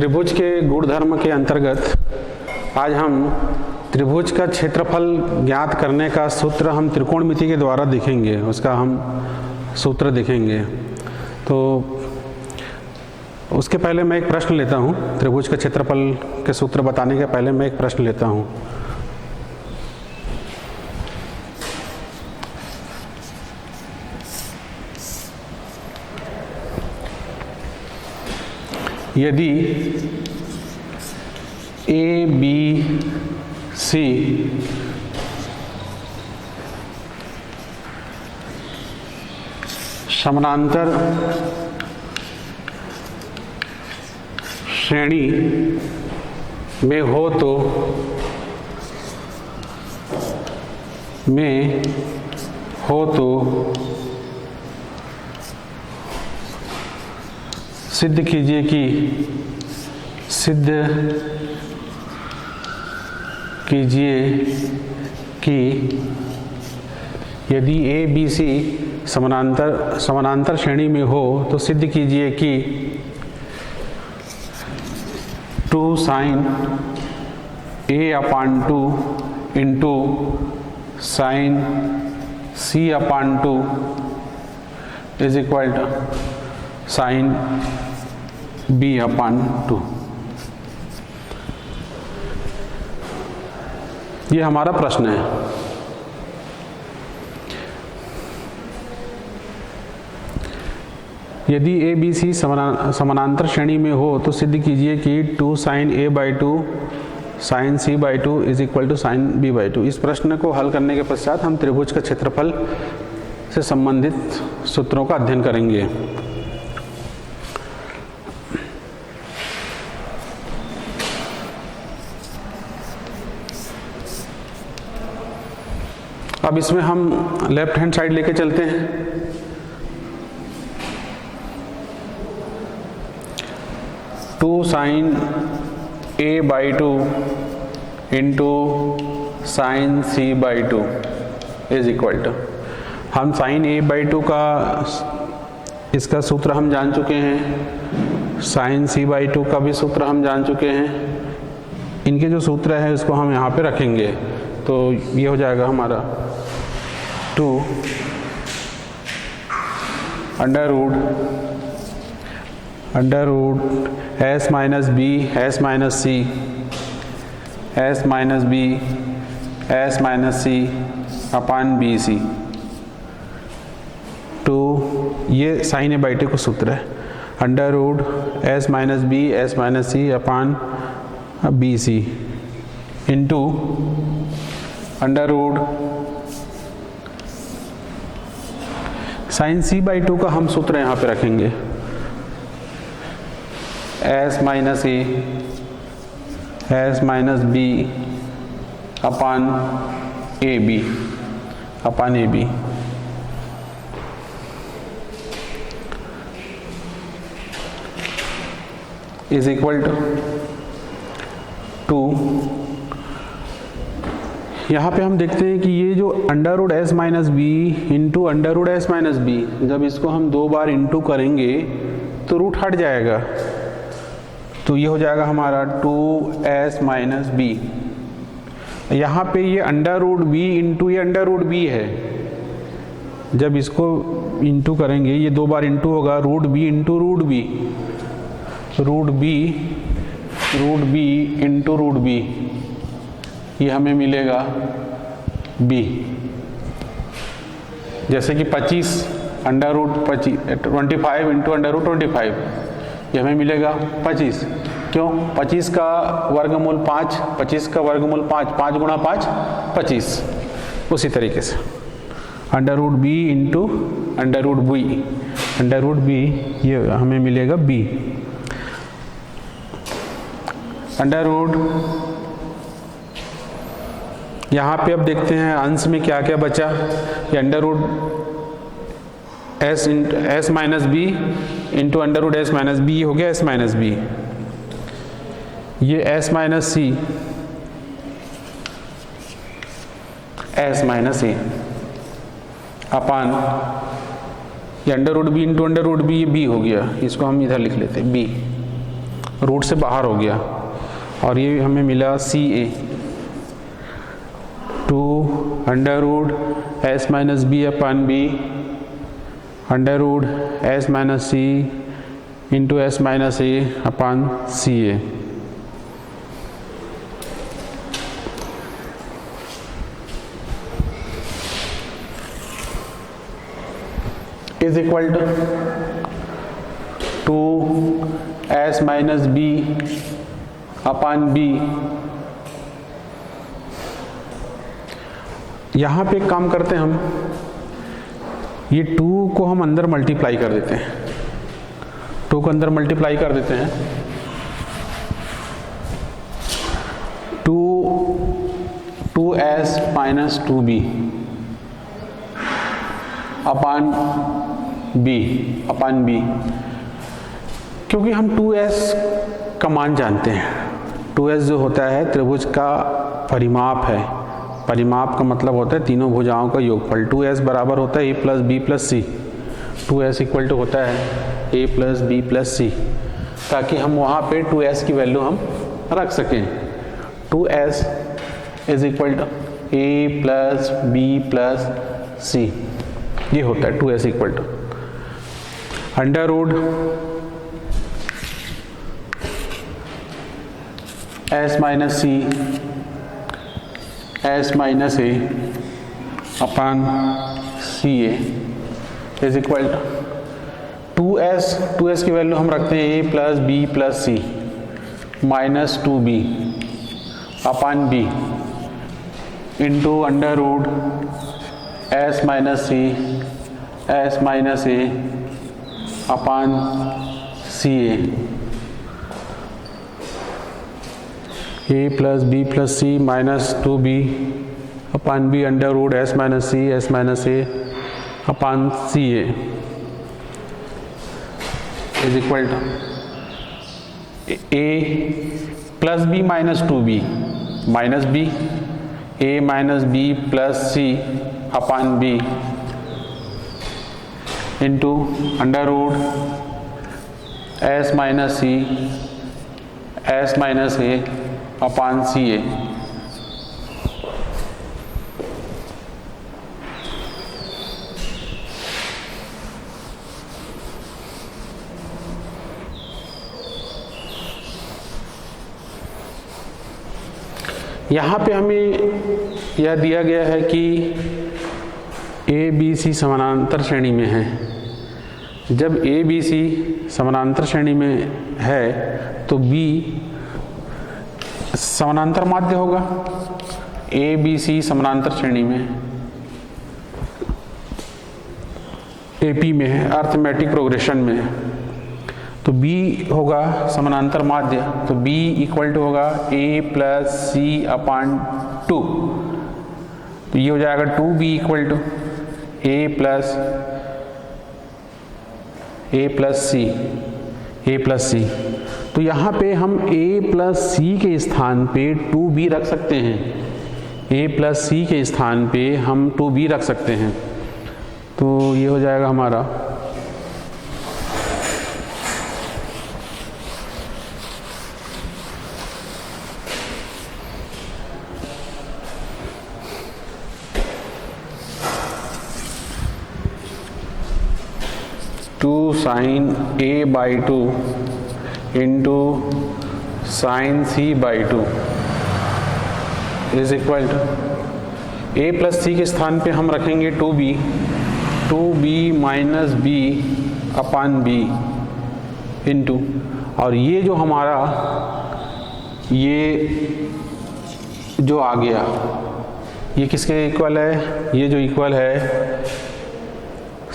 त्रिभुज के गुणधर्म के अंतर्गत आज हम त्रिभुज का क्षेत्रफल ज्ञात करने का सूत्र हम त्रिकोणमिति के द्वारा देखेंगे, उसका हम सूत्र देखेंगे। तो उसके पहले मैं एक प्रश्न लेता हूँ। त्रिभुज के क्षेत्रफल के सूत्र बताने के पहले मैं एक प्रश्न लेता हूँ। यदि ए बी सी समानांतर श्रेणी में हो तो सिद्ध कीजिए कि यदि ए बी सी समानांतर श्रेणी में हो तो सिद्ध कीजिए कि 2 sin A/2 into sin C/2 is equal to sin B/2। ये हमारा प्रश्न है। यदि ए बी सी समानांतर श्रेणी में हो तो सिद्ध कीजिए कि 2 sin A/2 sin C/2 is equal to sin B/2। इस प्रश्न को हल करने के पश्चात हम त्रिभुज का क्षेत्रफल से संबंधित सूत्रों का अध्ययन करेंगे। अब इसमें हम लेफ्ट हैंड साइड लेके चलते हैं। Two sine A/2 into sine C/2 is equal to, हम साइन A/2 का इसका सूत्र हम जान चुके हैं, साइन C/2 का भी सूत्र हम जान चुके हैं। इनके जो सूत्र है उसको हम यहाँ पे रखेंगे। तो ये हो जाएगा हमारा 2 under root S minus B S minus C S minus B S minus C upon BC। तो ये साइन A/2 का सूत्र है, under root S minus B S minus C upon BC into under root sine C/2 का हम सूत्र यहाँ पे रखेंगे, S minus A S minus B upon AB is equal to यहाँ पे हम देखते हैं कि ये जो under root S minus B into under root S minus B, जब इसको हम 2 बार इंटू करेंगे तो रूट हट जाएगा। तो ये हो जाएगा हमारा 2S माइनस बी। यहाँ पे ये अंडर रूट बी इंटू ये अंडर रूट बी है, जब इसको इंटू करेंगे ये 2 बार इंटू होगा, root B into root B into root B, ये हमें मिलेगा b। जैसे कि 25 under root 25 into under root 25, ये हमें मिलेगा 25। क्यों? 25 का वर्गमूल 5, 25 का वर्गमूल 5, 5 गुणा 5 25। उसी तरीके से under root b into under root b ये हमें मिलेगा b। अंडर रूट यहाँ पे अब देखते हैं अंश में क्या क्या बचा। ये under root S minus B into under root S minus B हो गया S माइनस बी। ये S minus C S minus A upon ये under root B into under root B, ये बी हो गया, इसको हम इधर लिख लेते हैं बी। रूट से बाहर हो गया, और ये हमें मिला C A 2 under root S minus B upon B under root S minus C into S minus A upon C A is equal to S minus B upon B. यहाँ पे एक काम करते हैं हम, ये 2 को हम अंदर मल्टीप्लाई कर देते हैं, 2 को अंदर मल्टीप्लाई कर देते हैं, 2s माइनस 2b अपान बी, क्योंकि हम 2s का मान जानते हैं। 2s जो होता है त्रिभुज का परिमाप है, परिमाप का मतलब होता है तीनों भुजाओं का योगफल। 2s बराबर होता है a plus B plus C, 2s equal to होता है a plus B plus C, ताकि हम वहाँ पे 2s की वैल्यू हम रख सकें। 2s is equal to a plus B plus C, ये होता है 2s equal to under root s minus C S minus A upon C A is equal to 2s की वैल्यू हम रखते हैं a plus B plus C minus 2b upon B into under root s minus C S minus A upon C A plus B plus C minus 2b upon B under root S minus A upon C A is equal to A plus B minus 2b minus B A minus B plus C upon B into under root S minus C S minus A upon C A. यहाँ पे हमें यह दिया गया है कि A B C समानांतर श्रेणी में है। जब ए बी सी समानांतर श्रेणी में है तो बी समानांतर माध्य होगा। ए बी सी समानांतर श्रेणी में एपी में है, अर्थमेटिक प्रोग्रेशन में है, तो बी होगा समानांतर माध्य, तो बी इक्वल टू होगा ए प्लस सी अपान 2, तो ये हो जाएगा 2b equal to A plus C. तो यहाँ पे हम a प्लस सी के स्थान पे 2b रख सकते हैं, a प्लस सी के स्थान पे हम 2b रख सकते हैं, तो ये हो जाएगा हमारा 2 sine a by 2 into sine c by 2 is equal to a plus C के स्थान पे हम रखेंगे 2b minus b upon b into, और ये जो हमारा ये जो आ गया ये किसके इक्वल है, ये जो इक्वल है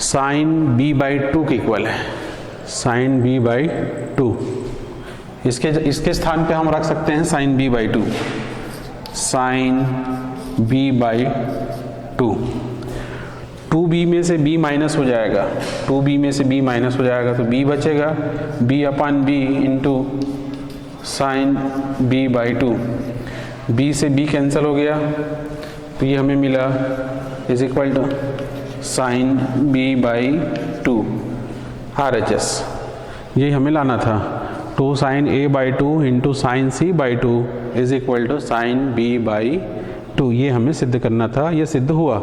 साइन b बाई 2 के इक्वल है, साइन b बाई 2। इसके स्थान पे हम रख सकते हैं sine b by 2, sine b by 2। 2b में से b माइनस हो जाएगा, 2b में से b माइनस हो जाएगा तो b बचेगा, b upon b into sine b by 2। b से b कैंसिल हो गया तो ये हमें मिला is equal to sine b by 2 RHS, यही हमें लाना था। 2 sine A by 2 into sine C by 2 is equal to sine B by 2। ये हमें सिद्ध करना था, ये सिद्ध हुआ।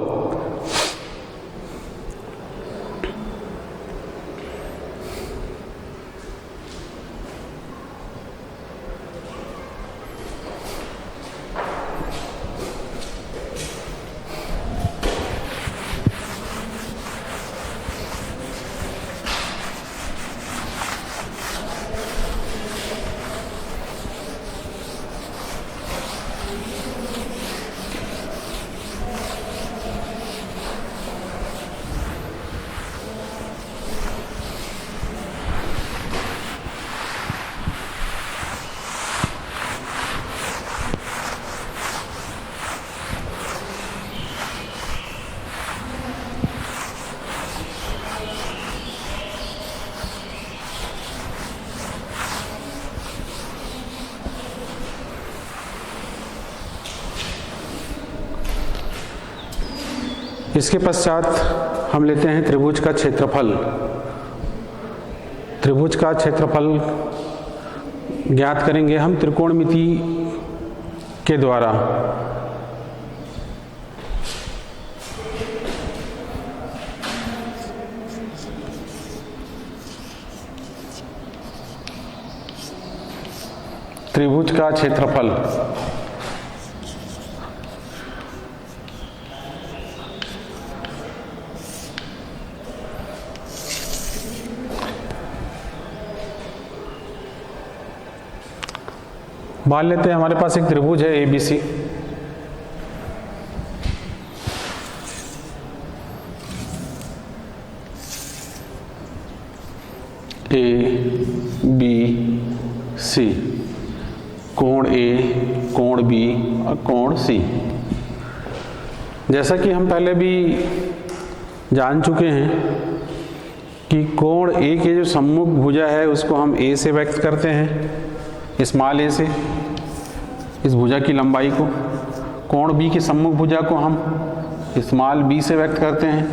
इसके पश्चात हम लेते हैं त्रिभुज का क्षेत्रफल। त्रिभुज का क्षेत्रफल ज्ञात करेंगे हम त्रिकोणमिति के द्वारा। त्रिभुज का क्षेत्रफल मान लेते हैं हमारे पास एक त्रिभुज है ABC। ABC, कोण A, कोण B और कोण C। जैसा कि हम पहले भी जान चुके हैं कि कोण A के जो सम्मुख भुजा है उसको हम A से व्यक्त करते हैं, स्मॉल a से, इस भुजा की लंबाई को। कोण B की सम्मुख भुजा को हम स्मॉल b से व्यक्त करते हैं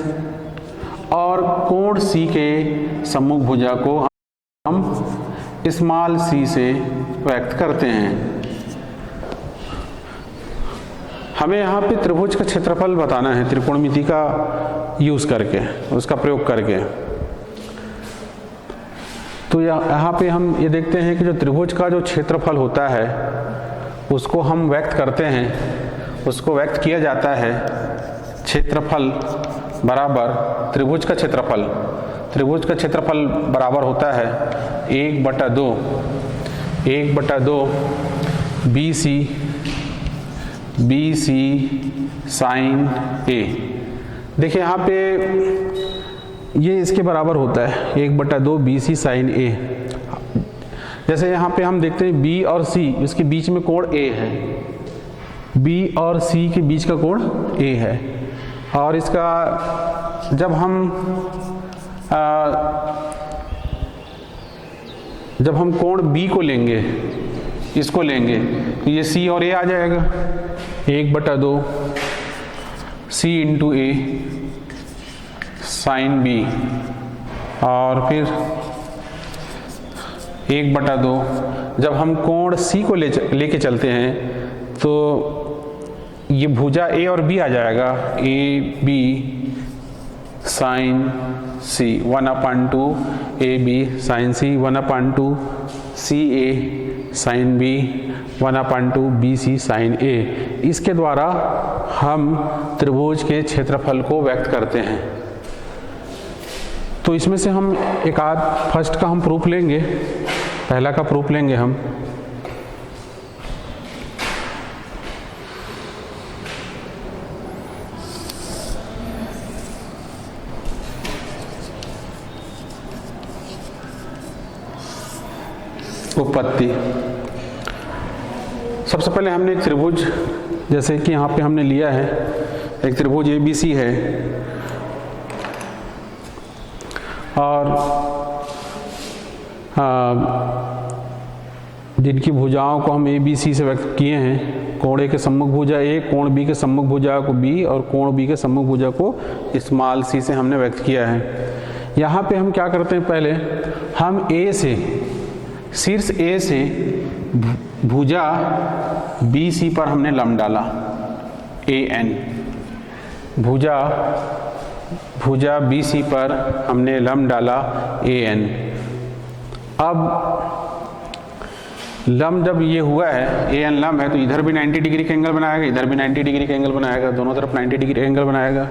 और कोण C के सम्मुख भुजा को हम स्मॉल c से व्यक्त करते हैं। हमें यहाँ पे त्रिभुज का क्षेत्रफल बताना है त्रिकोणमिति का यूज करके, उसका प्रयोग करके। तो यहाँ पे हम ये देखते हैं कि जो त्रिभुज का जो क्षेत्रफल होता है उसको हम व्यक्त करते हैं, उसको व्यक्त किया जाता है क्षेत्रफल बराबर त्रिभुज का क्षेत्रफल। त्रिभुज का क्षेत्रफल बराबर होता है 1/2 BC साइन A। देखिए यहाँ पे ये इसके बराबर होता है 1/2 BC साइन A। जैसे यहाँ पे हम देखते हैं B और C, इसके बीच में कोण A है, B और C के बीच का कोण A है। और इसका जब हम कोण B को लेंगे, इसको लेंगे तो ये C और A आ जाएगा, 1/2 C into A sine B। और फिर 1/2 जब हम कोण C को लेके चलते हैं तो ये भुजा A और B आ जाएगा, AB sine C 1/2 AB sine C 1/2 CA sine B 1/2 BC sine A। इसके द्वारा हम त्रिभुज के क्षेत्रफल को व्यक्त करते हैं। तो इसमें से हम एक आध फर्स्ट का हम प्रूफ लेंगे, पहला का प्रूफ लेंगे हम। उत्पत्ति। सबसे पहले हमने एक त्रिभुज, जैसे कि यहाँ पे हमने लिया है एक त्रिभुज ABC है और जिनकी भुजाओं को हम ABC से व्यक्त किए हैं, कोण A के सम्मुख भुजा A, कोण B के सम्मुख भुजा को B और कोण B के सम्मुख भुजा को स्मॉल c से हमने व्यक्त किया है। यहाँ पे हम क्या करते हैं, पहले हम A से शीर्ष ए से भुजा बी सी पर हमने लंब डाला ए एन, भुजा बी सी पर हमने लंब डाला ए एन। अब लंब जब ये हुआ है, ए एन लंब है, तो इधर भी 90 डिग्री का एंगल बनाएगा, इधर भी 90 डिग्री का एंगल बनाएगा, दोनों तरफ 90 डिग्री एंगल बनाएगा।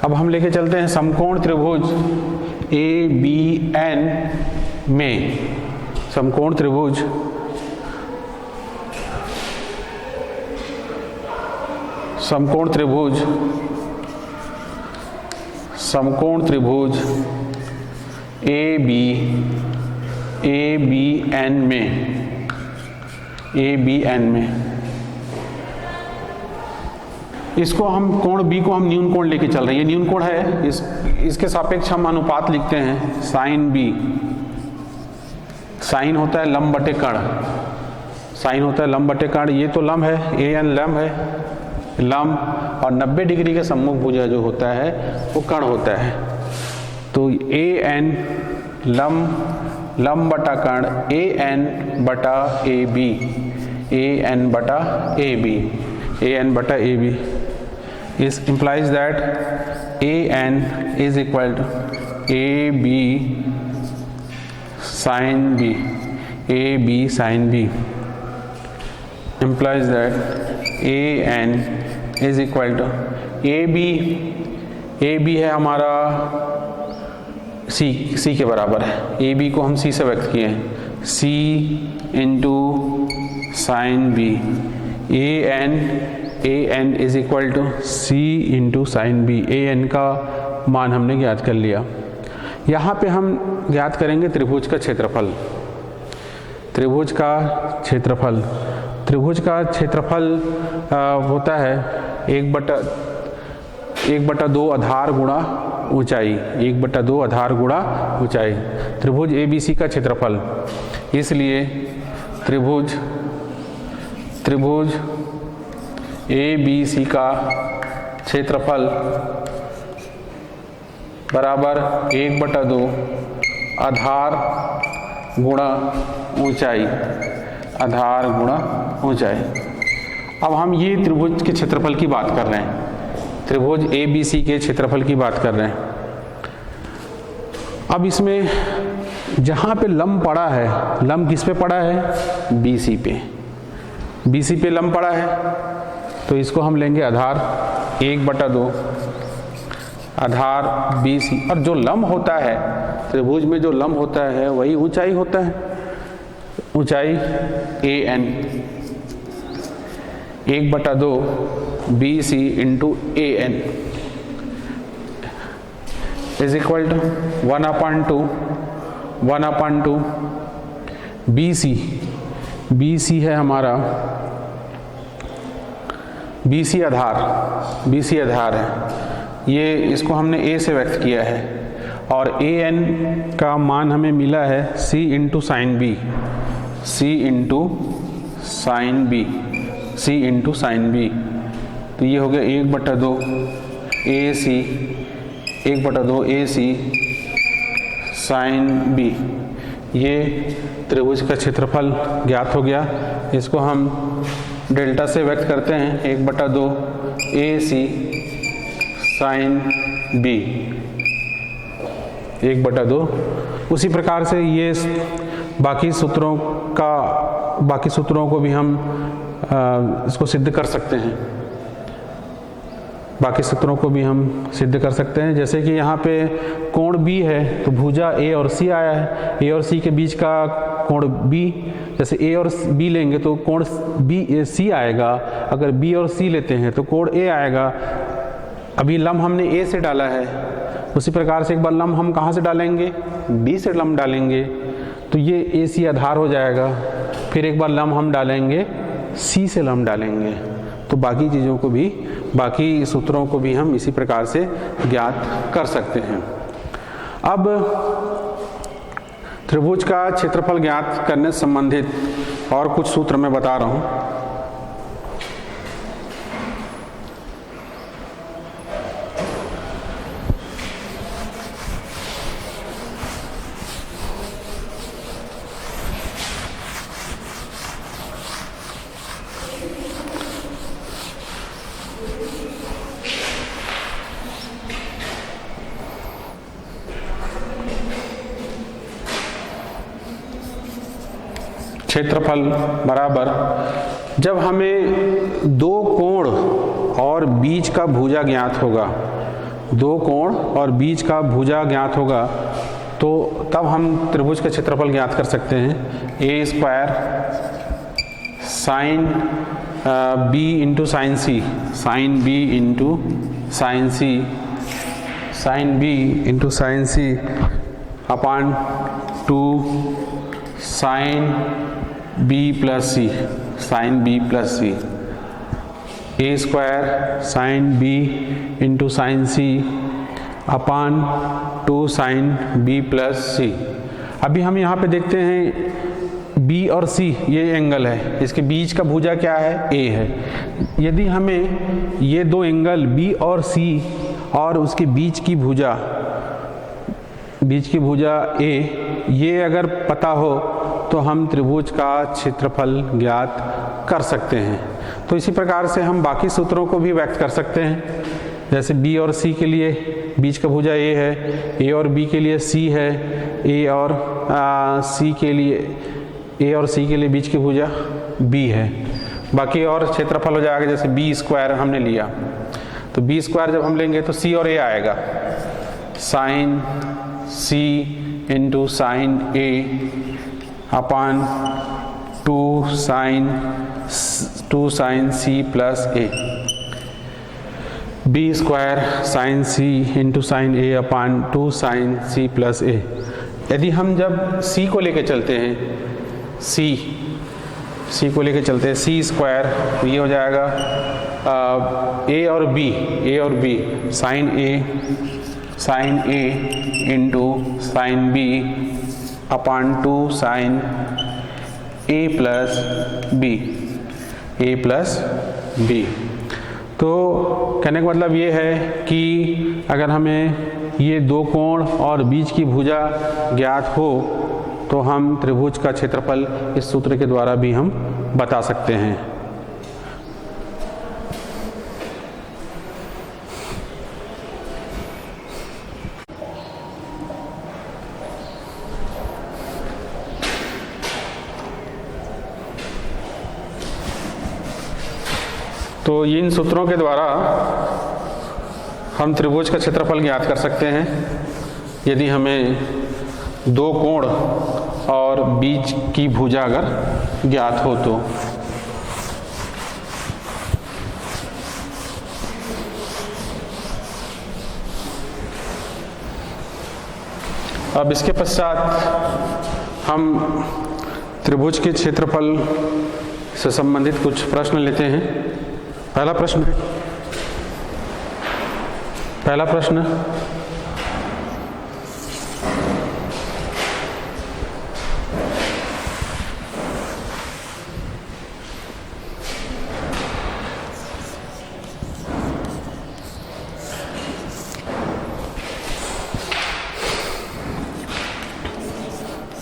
अब हम लेके चलते हैं समकोण त्रिभुज ए बी एन में, समकोण त्रिभुज ए बी एन में इसको हम कोण बी को हम न्यून कोण लेके चल रहे हैं, ये न्यून कोण है, इसके सापेक्ष हम अनुपात लिखते हैं साइन बी। साइन होता है लंब बटे कर्ण, साइन होता है लंब बटे कर्ण। ये तो लंब है, ए एन लंब है, लंब, और 90 डिग्री के सम्मुख भुजा जो होता है वो कर्ण होता है। तो ए एन लंब बटा कर्ण, ए एन बटा ए बी, ए एन बटा ए बी, ए एन बटा A B is implies that a n is equal to a b sin b, a b sin b implies that a n is equal to a b है हमारा c के बराबर है, a b को हम c से व्यक्त किए हैं, c into sine B, A N is equal to C into sine B. A N का मान हमने ज्ञात कर लिया। यहाँ पे हम ज्ञात करेंगे त्रिभुज का क्षेत्रफल। त्रिभुज का क्षेत्रफल होता है 1/2 आधार गुणा ऊंचाई, 1/2 आधार गुणा ऊंचाई। त्रिभुज ए बी सी का क्षेत्रफल, इसलिए त्रिभुज ए बी सी का क्षेत्रफल बराबर 1/2 आधार गुणा ऊंचाई, आधार गुणा ऊंचाई। अब हम ये त्रिभुज के क्षेत्रफल की बात कर रहे हैं, त्रिभुज ए बी सी के क्षेत्रफल की बात कर रहे हैं। अब इसमें जहाँ पे लंब पड़ा है, लंब किस पे पड़ा है, बी सी पे लंब पड़ा है, तो इसको हम लेंगे आधार 1/2 आधार बी सी, और जो लंब होता है त्रिभुज में, जो लंब होता है वही ऊंचाई होता है, ऊंचाई A N, 1/2 B C into A N is equal to 1/2 B C है हमारा, बी सी आधार है, ये इसको हमने ए से व्यक्त किया है, और ए एन का मान हमें मिला है सी इंटू साइन बी, तो ये हो गया 1/2 ए सी साइन बी। ये त्रिभुज का क्षेत्रफल ज्ञात हो गया। इसको हम डेल्टा से व्यक्त करते हैं 1/2 ए सी साइन बी, 1/2। उसी प्रकार से ये बाकी सूत्रों को भी हम इसको सिद्ध कर सकते हैं, जैसे कि यहाँ पे कोण बी है, तो भुजा ए और सी आया है, ए और सी के बीच का कोण बी, जैसे ए और बी लेंगे तो कोण बी सी आएगा, अगर बी और सी लेते हैं तो कोण ए आएगा। अभी लंब हमने ए से डाला है, उसी प्रकार से एक बार लंब हम कहाँ से डालेंगे, बी से लंब डालेंगे, तो ये ए सी आधार हो जाएगा। फिर एक बार लंब हम डालेंगे सी से लंब डालेंगे, तो बाकी चीज़ों को भी, बाकी सूत्रों को भी हम इसी प्रकार से ज्ञात कर सकते हैं। अब त्रिभुज का क्षेत्रफल ज्ञात करने से संबंधित और कुछ सूत्र मैं बता रहा हूँ। क्षेत्रफल बराबर, जब हमें दो कोण और बीच का भुजा ज्ञात होगा, दो कोण और बीच का भुजा ज्ञात होगा, तो तब हम त्रिभुज का क्षेत्रफल ज्ञात कर सकते हैं। A square sine B into sine C, sine B into sine C, sine B into sine C upon 2 sine B plus C, sine B plus C, A square sine B into sine C upon 2 sine B plus C. अभी हम यहाँ पे देखते हैं B और C ये angle है, इसके बीच का भुजा क्या है, A है। यदि हमें ये दो एंगल B और C और उसके बीच की भुजा A ये अगर पता हो तो हम त्रिभुज का क्षेत्रफल ज्ञात कर सकते हैं। तो इसी प्रकार से हम बाकी सूत्रों को भी व्यक्त कर सकते हैं। जैसे B और C के लिए बीच का भुजा A है, A और B के लिए C है, A और C के लिए बीच की भुजा B है। बाकी और क्षेत्रफल हो जाएगा, जैसे B स्क्वायर हमने लिया तो B स्क्वायर जब हम लेंगे तो C और A आएगा, sine C into sine A upon 2 sine C plus A, B square sine C into sine A upon 2 sine C plus A। यदि हम जब C को लेके चलते हैं, C को लेके चलते हैं, C स्क्वायर, तो ये हो जाएगा A और B sine A into sine B upon 2 sine A plus B। तो कहने का मतलब ये है कि अगर हमें ये दो कोण और बीच की भुजा ज्ञात हो तो हम त्रिभुज का क्षेत्रफल इस सूत्र के द्वारा भी हम बता सकते हैं। तो इन सूत्रों के द्वारा हम त्रिभुज का क्षेत्रफल ज्ञात कर सकते हैं यदि हमें दो कोण और बीच की भुजा अगर ज्ञात हो तो। अब इसके पश्चात हम त्रिभुज के क्षेत्रफल से संबंधित कुछ प्रश्न लेते हैं। पहला प्रश्न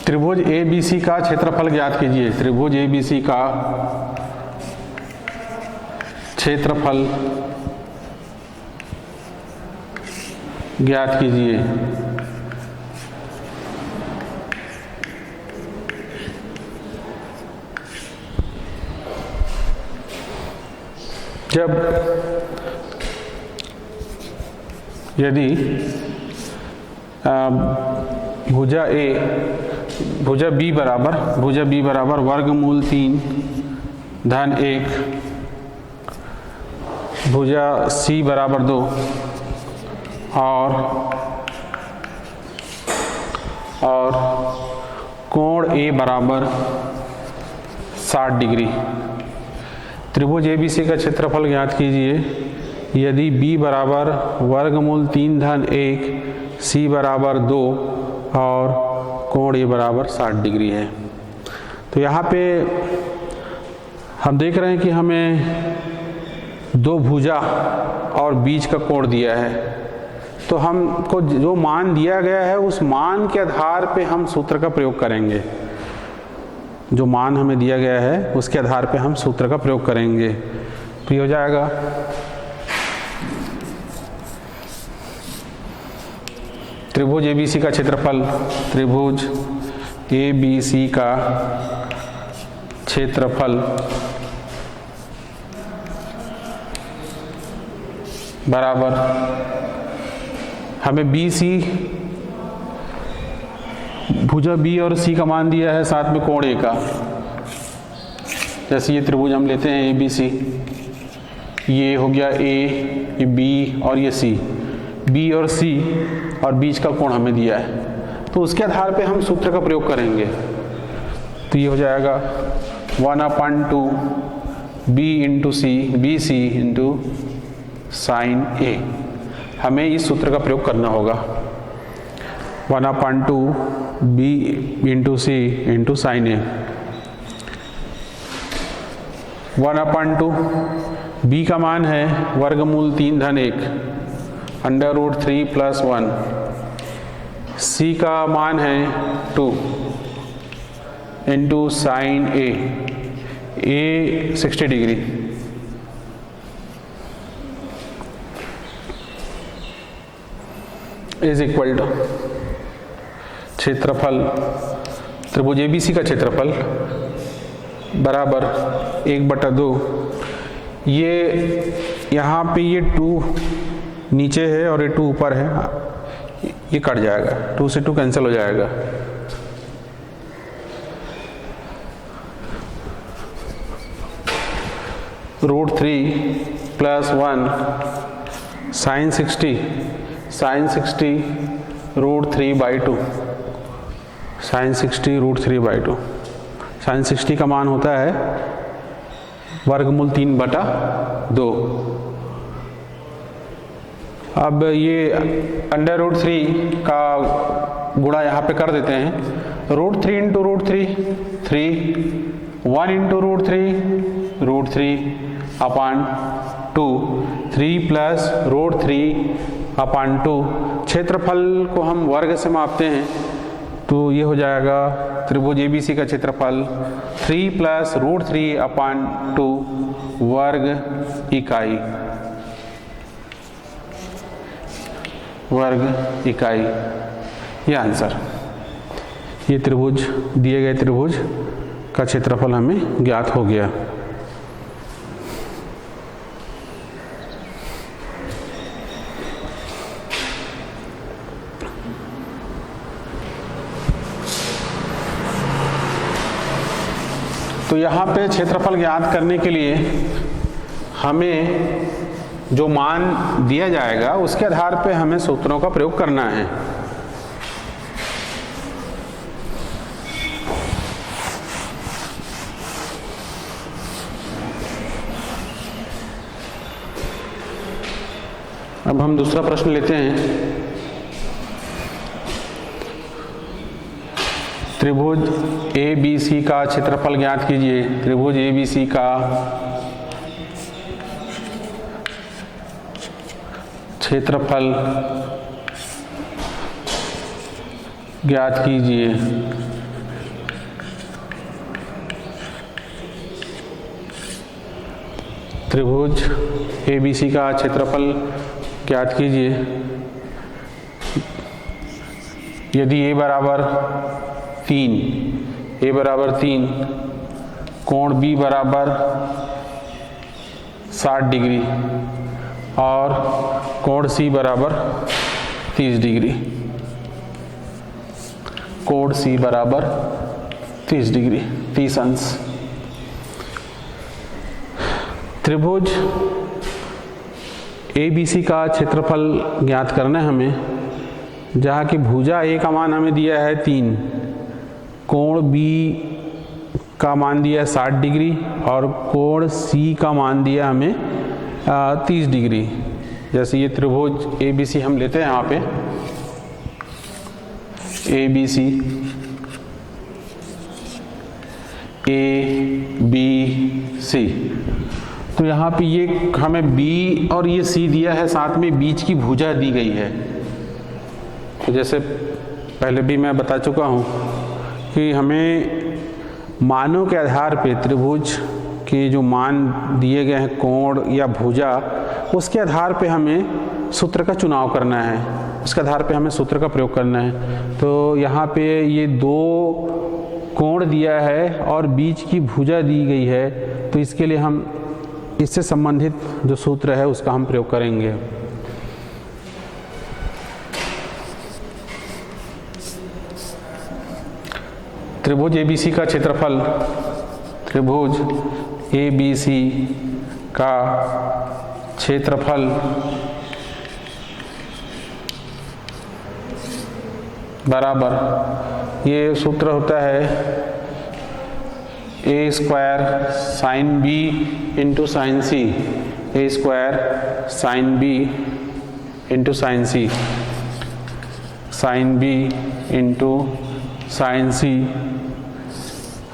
त्रिभुज ABC का क्षेत्रफल ज्ञात कीजिए। त्रिभुज ABC का क्षेत्रफल ज्ञात कीजिए। जब यदि भुजा B बराबर वर्गमूल 3 धन 1, भुजा C बराबर 2 और कोण A बराबर 60 डिग्री। त्रिभुज ABC का क्षेत्रफल ज्ञात कीजिए यदि B बराबर वर्गमूल 3 धन 1, C बराबर 2 और कोण A बराबर 60 डिग्री है। तो यहाँ पे हम देख रहे हैं कि हमें दो भुजा और बीच का कोण दिया है, तो हमको जो मान दिया गया है उस मान के आधार पे हम सूत्र का प्रयोग करेंगे। जो मान हमें दिया गया है उसके आधार पे हम सूत्र का प्रयोग करेंगे। तो ये हो जाएगा त्रिभुज ABC का क्षेत्रफल, त्रिभुज ABC का क्षेत्रफल बराबर, हमें बी सी भुजा बी और सी का मान दिया है, साथ में कोण ए का। जैसे ये त्रिभुज हम लेते हैं ए बी सी, ये हो गया ए, ये बी और ये सी, बी और सी और बीच का कोण हमें दिया है, तो उसके आधार पे हम सूत्र का प्रयोग करेंगे। तो ये हो जाएगा 1/2 बी इंटू सी, बी सी इंटू साइन ए। हमें इस सूत्र का प्रयोग करना होगा, 1/2 बी इंटू सी इंटू साइन ए। 1/2 बी का मान है वर्गमूल 3-1 √3 + 1। सी का मान है 2 into sine A 60 degree. Is equal to क्षेत्रफल त्रिभुज एबीसी का क्षेत्रफल बराबर 1/2। ये यहाँ पे ये 2 नीचे है और ये 2 ऊपर है, ये कट जाएगा, 2 से 2 कैंसिल हो जाएगा। √3 + 1 साइन 60 √3/2 साइन 60 √3/2। साइन 60 का मान होता है वर्गमूल 3/2। अब ये √3 का गुणा यहाँ पे कर देते हैं, √3 × √3 3, 1 × √3 √3/2, 3 + √3/2। क्षेत्रफल को हम वर्ग से मापते हैं, तो ये हो जाएगा त्रिभुज एबीसी का क्षेत्रफल 3 + √3/2 वर्ग इकाई। ये आंसर, ये त्रिभुज, दिए गए त्रिभुज का क्षेत्रफल हमें ज्ञात हो गया। तो यहाँ पे क्षेत्रफल ज्ञात करने के लिए हमें जो मान दिया जाएगा उसके आधार पे हमें सूत्रों का प्रयोग करना है। अब हम दूसरा प्रश्न लेते हैं। त्रिभुज ABC का क्षेत्रफल ज्ञात कीजिए। त्रिभुज ABC का क्षेत्रफल ज्ञात कीजिए। त्रिभुज ABC का क्षेत्रफल ज्ञात कीजिए। यदि A बराबर 3, कोण B बराबर 60 डिग्री और कोण C बराबर 30 डिग्री, कोण C बराबर 30 डिग्री, 30 अंश। त्रिभुज ABC का क्षेत्रफल ज्ञात करना है हमें, जहाँ की भुजा A का मान हमें दिया है 3, कोण B का मान दिया है 60 डिग्री और कोण C का मान दिया हमें 30 डिग्री। जैसे ये त्रिभुज ABC हम लेते हैं, यहाँ पे ABC ABC, तो यहाँ पे ये हमें B और ये C दिया है, साथ में बीच की भुजा दी गई है। तो जैसे पहले भी मैं बता चुका हूँ कि हमें मानों के आधार पे त्रिभुज के जो मान दिए गए हैं, कोण या भुजा, उसके आधार पे हमें सूत्र का चुनाव करना है, उसके आधार पे हमें सूत्र का प्रयोग करना है। तो यहाँ पे ये 2 कोण दिया है और बीच की भुजा दी गई है, तो इसके लिए हम इससे संबंधित जो सूत्र है उसका हम प्रयोग करेंगे। त्रिभुज ABC का क्षेत्रफल, त्रिभुज ABC का क्षेत्रफल बराबर, ये सूत्र होता है a square sine B into sine C, a square sine B into sine C, sine B into sine C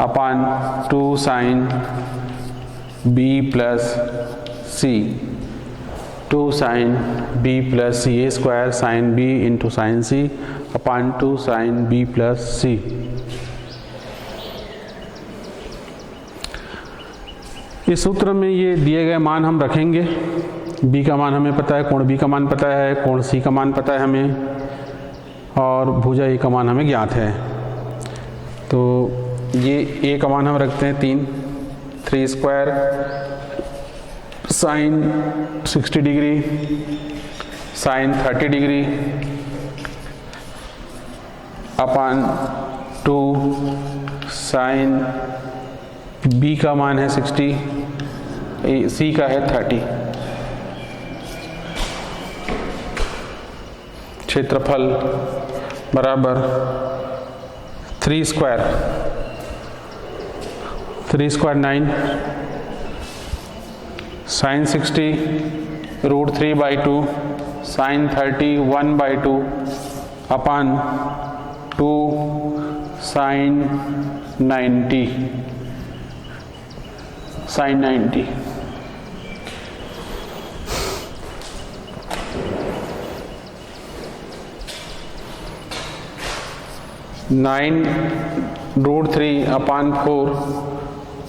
upon 2 sine B plus C, 2 sine B plus C, a square sine B into sine C upon 2 sine B plus C। इस सूत्र में ये दिए गए मान हम रखेंगे। B का मान हमें पता है, कोण B का मान पता है, कोण C का मान पता है हमें, और भुजा A का मान हमें ज्ञात है। तो ये A का मान हम रखते हैं 3 square sine 60 degree sine 30 degree upon 2 sine B का मान है 60, C का है 30। क्षेत्रफल बराबर 3 स्क्वायर 9 साइन 60 रूट 3/2 साइन 30 1/2 अपान 2 साइन 90 साइन 90। नाइन रूट 3 अपान 4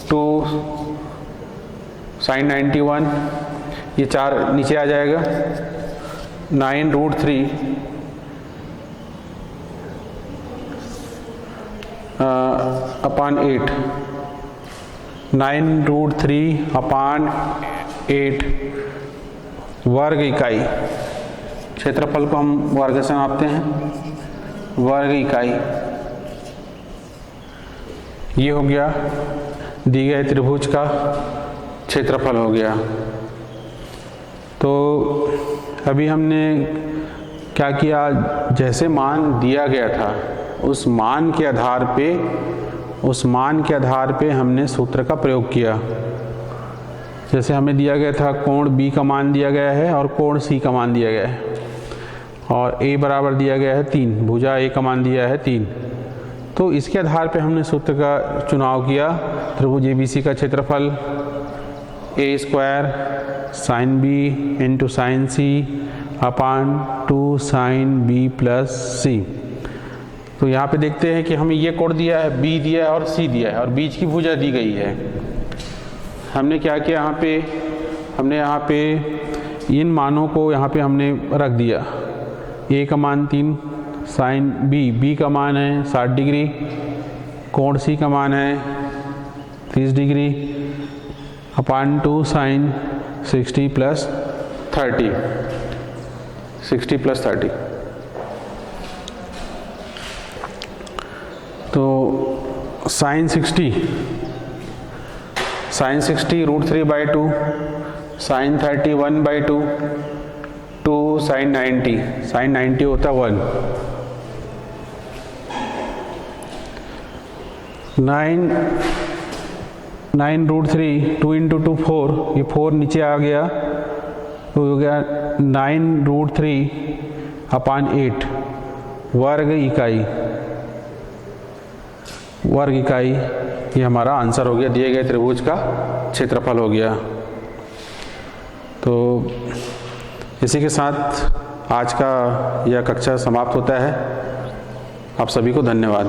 2 साइन 91, ये 4 नीचे आ जाएगा। 9 रूट 3 अपान 8, 9 रूट 3 अपान 8 वर्ग इकाई। क्षेत्रफल को हम वर्ग से मापते हैं, वर्ग इकाई। ये हो गया दी गए त्रिभुज का क्षेत्रफल हो गया। तो अभी हमने क्या किया, जैसे मान दिया गया था उस मान के आधार पे हमने सूत्र का प्रयोग किया। जैसे हमें दिया गया था कोण B का मान दिया गया है और कोण C का मान दिया गया है, और A बराबर दिया गया है 3, भुजा A का मान दिया है 3। तो इसके आधार पे हमने सूत्र का चुनाव किया। त्रिभुज ABC का क्षेत्रफल a square sine B into sine C upon 2 sine B plus C। तो यहाँ पे देखते हैं कि हमें ये कोण दिया है, B दिया है और C दिया है, और बीच की भुजा दी गई है। हमने क्या किया, हमने यहाँ पे इन मानों को यहाँ पे हमने रख दिया। A का मान 3 साइन B का मान है 60 डिग्री, कोण C का मान है 30 degree upon 2 sign 60 plus 30, 60 plus 30। तो साइन 60 रूट 3/2 साइन 30 1/2 2 साइन 90 होता 1। 9 रूट 3 2 इंटू 2 4, ये 4 नीचे आ गया तो हो गया 9 रूट 3 अपान 8 वर्ग इकाई। ये हमारा आंसर हो गया, दिए गए त्रिभुज का क्षेत्रफल हो गया। तो इसी के साथ आज का यह कक्षा समाप्त होता है। आप सभी को धन्यवाद।